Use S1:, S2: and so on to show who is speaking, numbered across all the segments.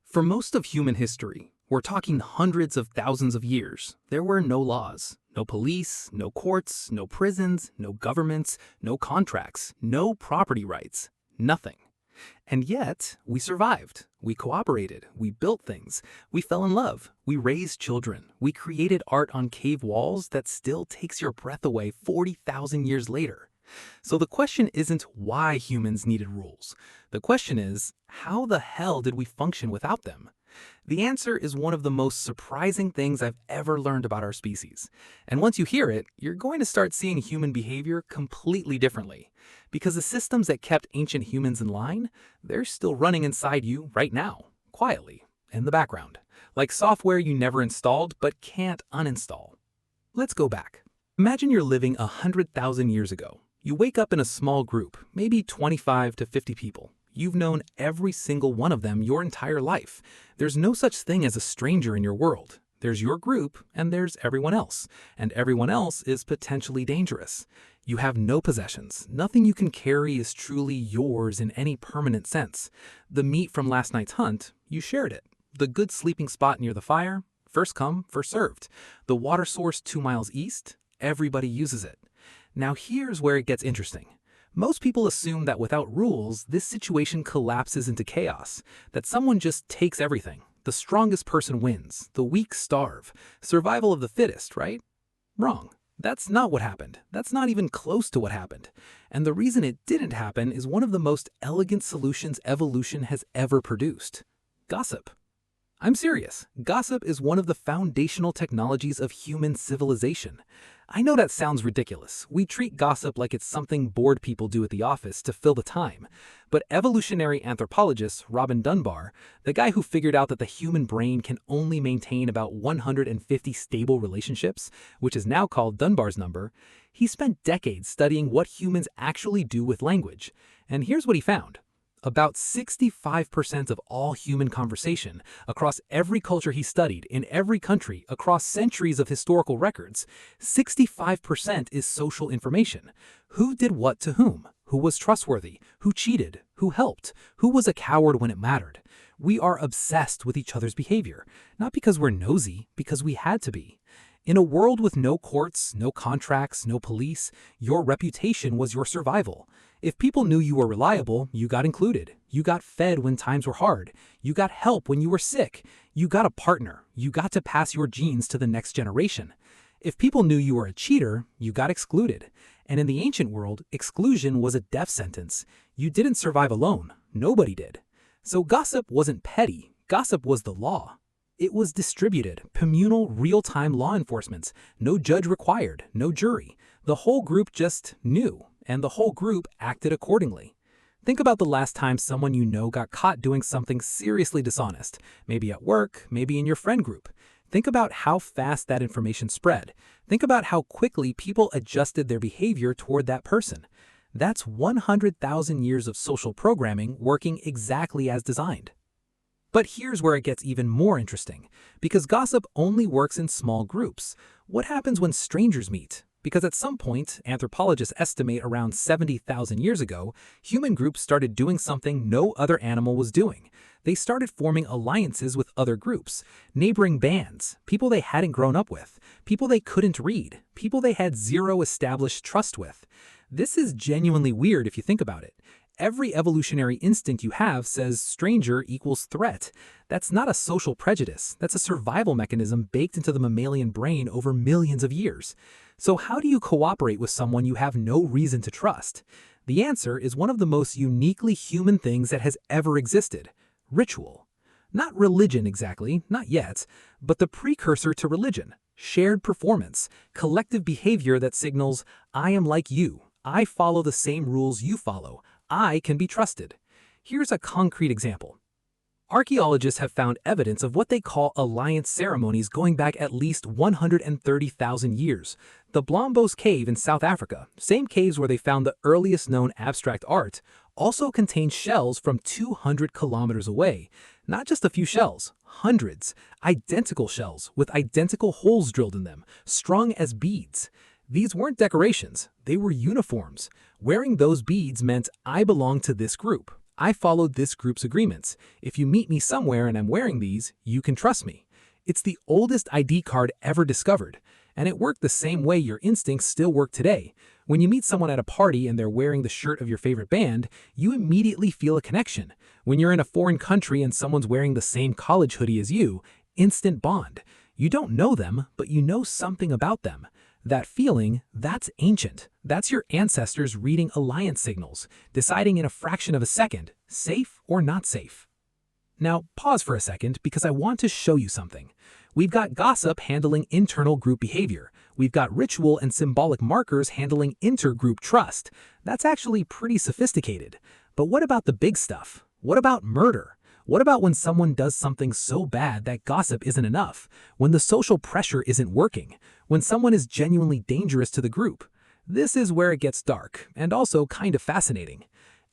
S1: For most of human history, we're talking hundreds of thousands of years, there were no laws, no police, no courts, no prisons, no governments, no contracts, no property rights, nothing. And yet, we survived, we cooperated, we built things, we fell in love, we raised children, we created art on cave walls that still takes your breath away 40,000 years later. So the question isn't why humans needed rules. The question is, how the hell did we function without them? The answer is one of the most surprising things I've ever learned about our species. And once you hear it, you're going to start seeing human behavior completely differently. Because the systems that kept ancient humans in line, they're still running inside you right now, quietly, in the background. Like software you never installed but can't uninstall. Let's go back. Imagine you're living 100,000 years ago. You wake up in a small group, maybe 25 to 50 people. You've known every single one of them your entire life. There's no such thing as a stranger in your world. There's your group, and there's everyone else. And everyone else is potentially dangerous. You have no possessions. Nothing you can carry is truly yours in any permanent sense. The meat from last night's hunt, you shared it. The good sleeping spot near the fire, first come, first served. The water source 2 miles east, everybody uses it. Now here's where it gets interesting. Most people assume that without rules, this situation collapses into chaos, that someone just takes everything. The strongest person wins, the weak starve. Survival of the fittest, right? Wrong. That's not what happened. That's not even close to what happened. And the reason it didn't happen is one of the most elegant solutions evolution has ever produced. Gossip. I'm serious. Gossip is one of the foundational technologies of human civilization. I know that sounds ridiculous. We treat gossip like it's something bored people do at the office to fill the time. But evolutionary anthropologist Robin Dunbar, the guy who figured out that the human brain can only maintain about 150 stable relationships, which is now called Dunbar's number, he spent decades studying what humans actually do with language. And here's what he found. About 65% of all human conversation across every culture he studied in every country across centuries of historical records, 65% is social information. Who did what to whom? Who was trustworthy? Who cheated? Who helped? Who was a coward when it mattered? We are obsessed with each other's behavior, not because we're nosy, because we had to be. In a world with no courts, no contracts, no police, your reputation was your survival. If people knew you were reliable, you got included. You got fed when times were hard. You got help when you were sick. You got a partner. You got to pass your genes to the next generation. If people knew you were a cheater, you got excluded. And in the ancient world, exclusion was a death sentence. You didn't survive alone. Nobody did. So gossip wasn't petty. Gossip was the law. It was distributed, communal, real-time law enforcement. No judge required, no jury. The whole group just knew, and the whole group acted accordingly. Think about the last time someone you know got caught doing something seriously dishonest, maybe at work, maybe in your friend group. Think about how fast that information spread. Think about how quickly people adjusted their behavior toward that person. That's 100,000 years of social programming working exactly as designed. But here's where it gets even more interesting, because gossip only works in small groups. What happens when strangers meet? Because at some point, anthropologists estimate around 70,000 years ago, human groups started doing something no other animal was doing. They started forming alliances with other groups, neighboring bands, people they hadn't grown up with, people they couldn't read, people they had zero established trust with. This is genuinely weird if you think about it. Every evolutionary instinct you have says stranger equals threat. That's not a social prejudice. That's a survival mechanism baked into the mammalian brain over millions of years. So how do you cooperate with someone you have no reason to trust? The answer is one of the most uniquely human things that has ever existed: ritual. Not religion exactly, not yet, but the precursor to religion. Shared performance, collective behavior that signals, I am like you. I follow the same rules you follow. I can be trusted. Here's a concrete example. Archaeologists have found evidence of what they call alliance ceremonies going back at least 130,000 years. The Blombos Cave in South Africa, same caves where they found the earliest known abstract art, also contains shells from 200 kilometers away. Not just a few shells, hundreds. Identical shells with identical holes drilled in them, strung as beads. These weren't decorations, they were uniforms. Wearing those beads meant I belong to this group. I followed this group's agreements. If you meet me somewhere and I'm wearing these, you can trust me. It's the oldest ID card ever discovered, and it worked the same way your instincts still work today. When you meet someone at a party and they're wearing the shirt of your favorite band, you immediately feel a connection. When you're in a foreign country and someone's wearing the same college hoodie as you, instant bond. You don't know them, but you know something about them. That feeling, that's ancient. That's your ancestors reading alliance signals, deciding in a fraction of a second, safe or not safe. Now, pause for a second because I want to show you something. We've got gossip handling internal group behavior. We've got ritual and symbolic markers handling intergroup trust. That's actually pretty sophisticated. But what about the big stuff? What about murder? What about when someone does something so bad that gossip isn't enough? When the social pressure isn't working? When someone is genuinely dangerous to the group? This is where it gets dark, and also kind of fascinating.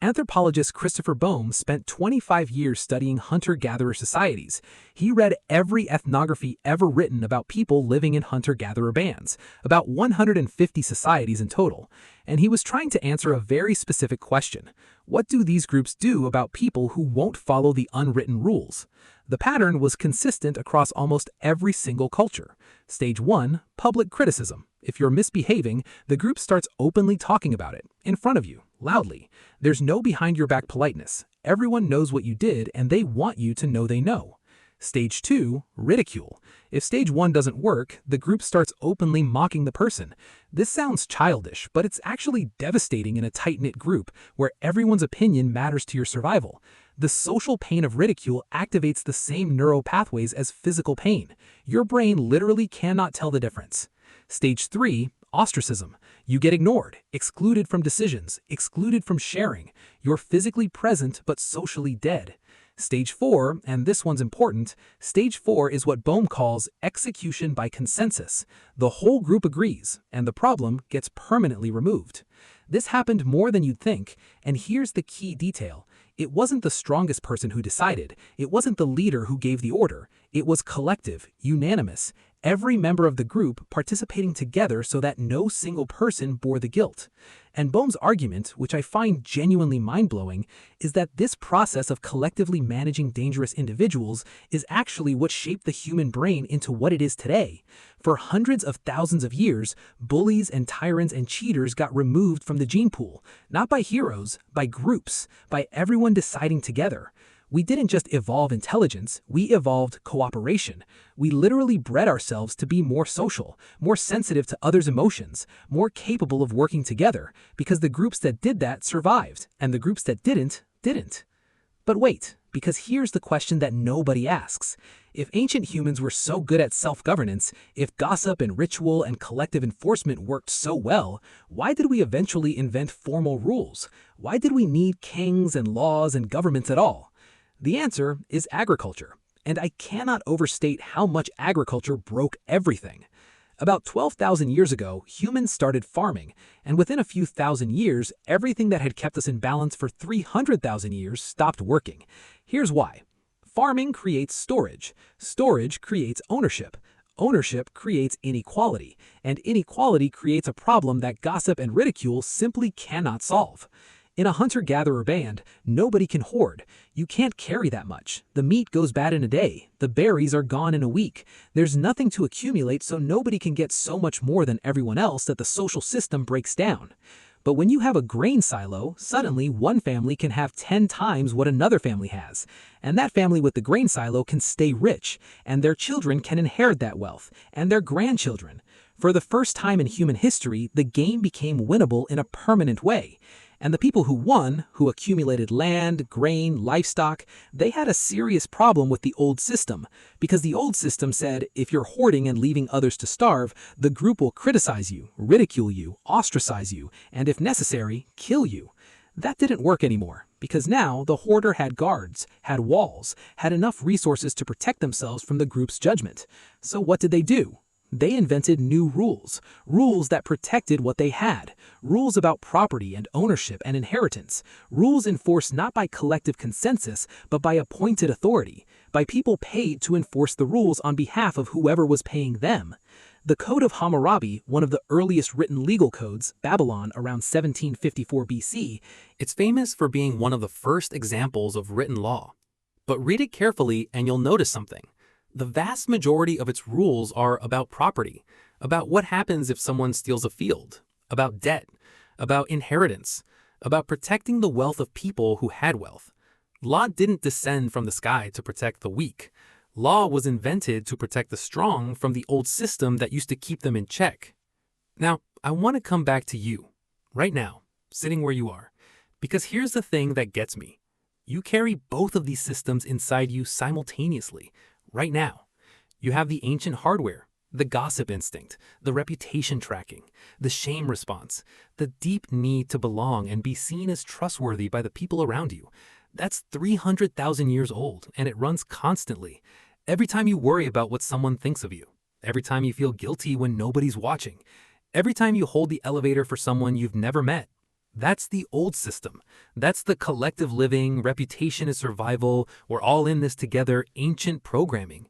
S1: Anthropologist Christopher Boehm spent 25 years studying hunter-gatherer societies. He read every ethnography ever written about people living in hunter-gatherer bands, about 150 societies in total, and he was trying to answer a very specific question. What do these groups do about people who won't follow the unwritten rules? The pattern was consistent across almost every single culture. Stage 1, public criticism. If you're misbehaving, the group starts openly talking about it, in front of you, loudly. There's no behind-your-back politeness. Everyone knows what you did, and they want you to know they know. Stage 2, ridicule. If stage 1 doesn't work, the group starts openly mocking the person. This sounds childish, but it's actually devastating in a tight-knit group where everyone's opinion matters to your survival. The social pain of ridicule activates the same neural pathways as physical pain. Your brain literally cannot tell the difference. Stage 3, ostracism. You get ignored, excluded from decisions, excluded from sharing. You're physically present but socially dead. Stage 4, and this one's important, stage 4 is what Boehm calls execution by consensus. The whole group agrees, and the problem gets permanently removed. This happened more than you'd think, and here's the key detail. It wasn't the strongest person who decided. It wasn't the leader who gave the order. It was collective, unanimous. Every member of the group participating together so that no single person bore the guilt. And Boehm's argument, which I find genuinely mind-blowing, is that this process of collectively managing dangerous individuals is actually what shaped the human brain into what it is today. For hundreds of thousands of years, bullies and tyrants and cheaters got removed from the gene pool, not by heroes, by groups, by everyone deciding together. We didn't just evolve intelligence, we evolved cooperation. We literally bred ourselves to be more social, more sensitive to others' emotions, more capable of working together, because the groups that did that survived, and the groups that didn't. But wait, because here's the question that nobody asks. If ancient humans were so good at self-governance, if gossip and ritual and collective enforcement worked so well, why did we eventually invent formal rules? Why did we need kings and laws and governments at all? The answer is agriculture, and I cannot overstate how much agriculture broke everything. About 12,000 years ago, humans started farming, and within a few thousand years, everything that had kept us in balance for 300,000 years stopped working. Here's why. Farming creates storage. Storage creates ownership. Ownership creates inequality, and inequality creates a problem that gossip and ridicule simply cannot solve. In a hunter-gatherer band, nobody can hoard. You can't carry that much. The meat goes bad in a day. The berries are gone in a week. There's nothing to accumulate, so nobody can get so much more than everyone else that the social system breaks down. But when you have a grain silo, suddenly one family can have 10 times what another family has. And that family with the grain silo can stay rich, and their children can inherit that wealth, and their grandchildren. For the first time in human history, the game became winnable in a permanent way. And the people who won, who accumulated land, grain, livestock, they had a serious problem with the old system. Because the old system said, if you're hoarding and leaving others to starve, the group will criticize you, ridicule you, ostracize you, and if necessary, kill you. That didn't work anymore, because now the hoarder had guards, had walls, had enough resources to protect themselves from the group's judgment. So what did they do? They invented new rules, rules that protected what they had, rules about property and ownership and inheritance, rules enforced not by collective consensus, but by appointed authority, by people paid to enforce the rules on behalf of whoever was paying them. The Code of Hammurabi, one of the earliest written legal codes, Babylon around 1754 BC, it's famous for being one of the first examples of written law. But read it carefully and you'll notice something. The vast majority of its rules are about property, about what happens if someone steals a field, about debt, about inheritance, about protecting the wealth of people who had wealth. Law didn't descend from the sky to protect the weak. Law was invented to protect the strong from the old system that used to keep them in check. Now, I want to come back to you, right now, sitting where you are, because here's the thing that gets me. You carry both of these systems inside you simultaneously, right now. You have the ancient hardware, the gossip instinct, the reputation tracking, the shame response, the deep need to belong and be seen as trustworthy by the people around you. That's 300,000 years old, and it runs constantly. Every time you worry about what someone thinks of you, every time you feel guilty when nobody's watching, every time you hold the elevator for someone you've never met, that's the old system. That's the collective living, reputation is survival, we're all in this together, ancient programming.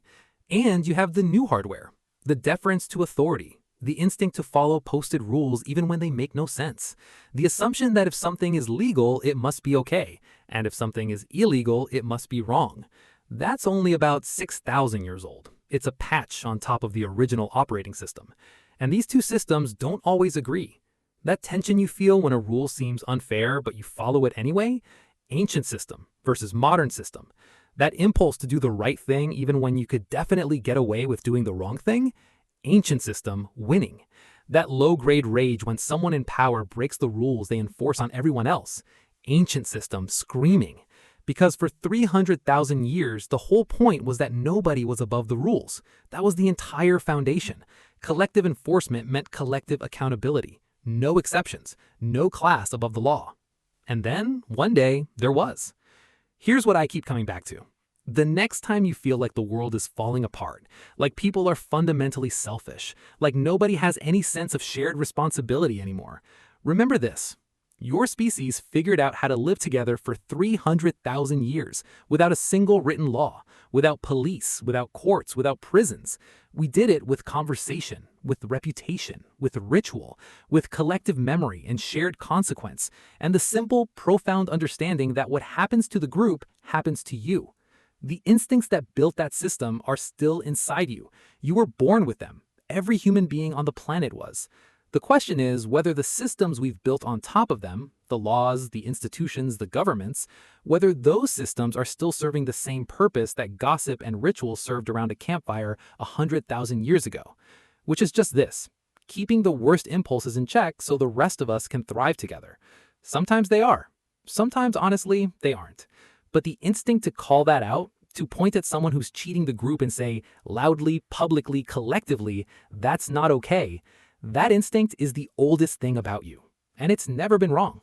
S1: And you have the new hardware, the deference to authority, the instinct to follow posted rules even when they make no sense, the assumption that if something is legal, it must be okay, and if something is illegal, it must be wrong. That's only about 6,000 years old. It's a patch on top of the original operating system. And these two systems don't always agree. That tension you feel when a rule seems unfair but you follow it anyway, ancient system versus modern system. That impulse to do the right thing even when you could definitely get away with doing the wrong thing, ancient system winning. That low-grade rage when someone in power breaks the rules they enforce on everyone else, ancient system screaming. Because for 300,000 years, the whole point was that nobody was above the rules. That was the entire foundation. Collective enforcement meant collective accountability. No exceptions, no class above the law. And then, one day, there was. Here's what I keep coming back to. The next time you feel like the world is falling apart, like people are fundamentally selfish, like nobody has any sense of shared responsibility anymore, remember this. Your species figured out how to live together for 300,000 years without a single written law, without police, without courts, without prisons. We did it with conversation, with reputation, with ritual, with collective memory and shared consequence, and the simple, profound understanding that what happens to the group happens to you. The instincts that built that system are still inside you. You were born with them. Every human being on the planet was. The question is whether the systems we've built on top of them, the laws, the institutions, the governments, whether those systems are still serving the same purpose that gossip and ritual served around a campfire 100,000 years ago, which is just this, keeping the worst impulses in check so the rest of us can thrive together. Sometimes they are. Sometimes, honestly, they aren't. But the instinct to call that out, to point at someone who's cheating the group and say, loudly, publicly, collectively, that's not okay, that instinct is the oldest thing about you, and it's never been wrong.